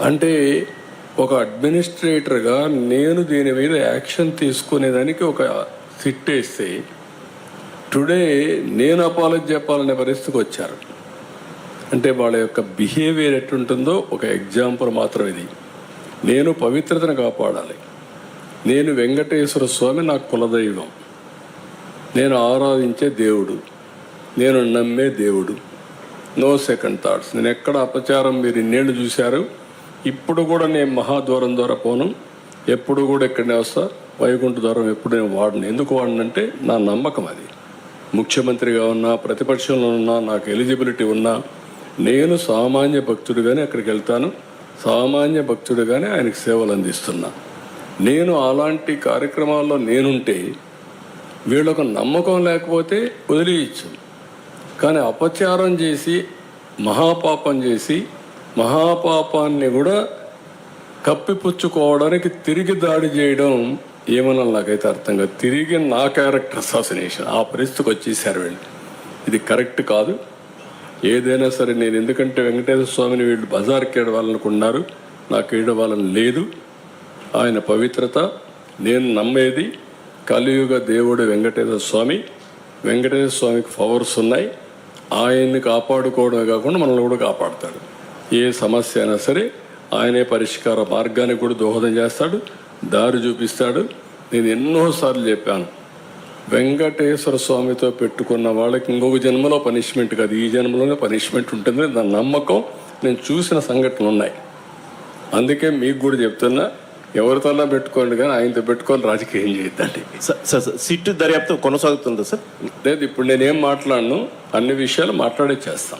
అంటే ఒక అడ్మినిస్ట్రేటర్గా నేను దీని మీద యాక్షన్ తీసుకునేదానికి ఒక సిట్ వేస్తే టుడే నేను అపాలజీ చెప్పాలనే పరిస్థితికి వచ్చారు. అంటే వాళ్ళ యొక్క బిహేవియర్ ఎట్టుంటుందో ఒక ఎగ్జాంపుల్ మాత్రం ఇది. నేను పవిత్రతను కాపాడాలి. నేను వెంకటేశ్వర స్వామి నాకు కులదైవం, నేను ఆరాధించే దేవుడు, నేను నమ్మే దేవుడు. No second thoughts. నేను ఎక్కడ అపచారం మీరు ఇన్నేళ్ళు చూశారు. ఇప్పుడు కూడా నేను మహాద్వారం ద్వారా పోను, ఎప్పుడు కూడా ఇక్కడనే వస్తా. వైకుంఠ ద్వారం ఎప్పుడు నేను వాడను. ఎందుకు వాడనంటే నా నమ్మకం అది. ముఖ్యమంత్రిగా ఉన్నా, ప్రతిపక్షంలో ఉన్నా, నాకు ఎలిజిబిలిటీ ఉన్నా, నేను సామాన్య భక్తుడిగానే అక్కడికి వెళ్తాను. సామాన్య భక్తుడిగానే ఆయనకు సేవలు అందిస్తున్నా. నేను అలాంటి కార్యక్రమాల్లో నేనుంటే వీళ్ళకు నమ్మకం లేకపోతే వదిలేయచ్చు. కానీ అపచారం చేసి మహాపాపం చేసి మహాపాపాన్ని కూడా కప్పిపుచ్చుకోవడానికి తిరిగి దాడి చేయడం ఏమన్నా నాకైతే అర్థం కాదు. తిరిగి నా క్యారెక్టర్ అసాసినేషన్ ఆ పరిస్థితికి వచ్చేసారు వీళ్ళు. ఇది కరెక్ట్ కాదు. ఏదైనా సరే నేను ఎందుకంటే వెంకటేశ్వర స్వామిని వీళ్ళు బజార్కి ఏడవాలనుకున్నారు, నాకు ఏడవాలని లేదు. ఆయన పవిత్రత నేను నమ్మేది కలియుగ దేవుడు వెంకటేశ్వర స్వామి. వెంకటేశ్వర స్వామికి పవర్స్ ఉన్నాయి. ఆయన్ని కాపాడుకోవడమే కాకుండా మనల్ని కూడా కాపాడుతాడు. ఏ సమస్య అయినా సరే ఆయనే పరిష్కార మార్గానికి కూడా దోహదం చేస్తాడు, దారి చూపిస్తాడు. నేను ఎన్నోసార్లు చెప్పాను, వెంకటేశ్వర స్వామితో పెట్టుకున్న వాళ్ళకి ఇంకొక జన్మలో పనిష్మెంట్ కాదు, ఈ జన్మలోనే పనిష్మెంట్ ఉంటుంది. దాని నమ్మకం నేను చూసిన సంఘటనలు ఉన్నాయి. అందుకే మీకు కూడా చెప్తున్నా, ఎవరితోనా పెట్టుకోండి కానీ ఆయనతో పెట్టుకొని రాజకీయం చేయొద్దండి. సార్ సిట్టు దర్యాప్తు కొనసాగుతుందా సార్? లేదు, ఇప్పుడు నేనేం మాట్లాడను, అన్ని విషయాలు మాట్లాడే చేస్తాను.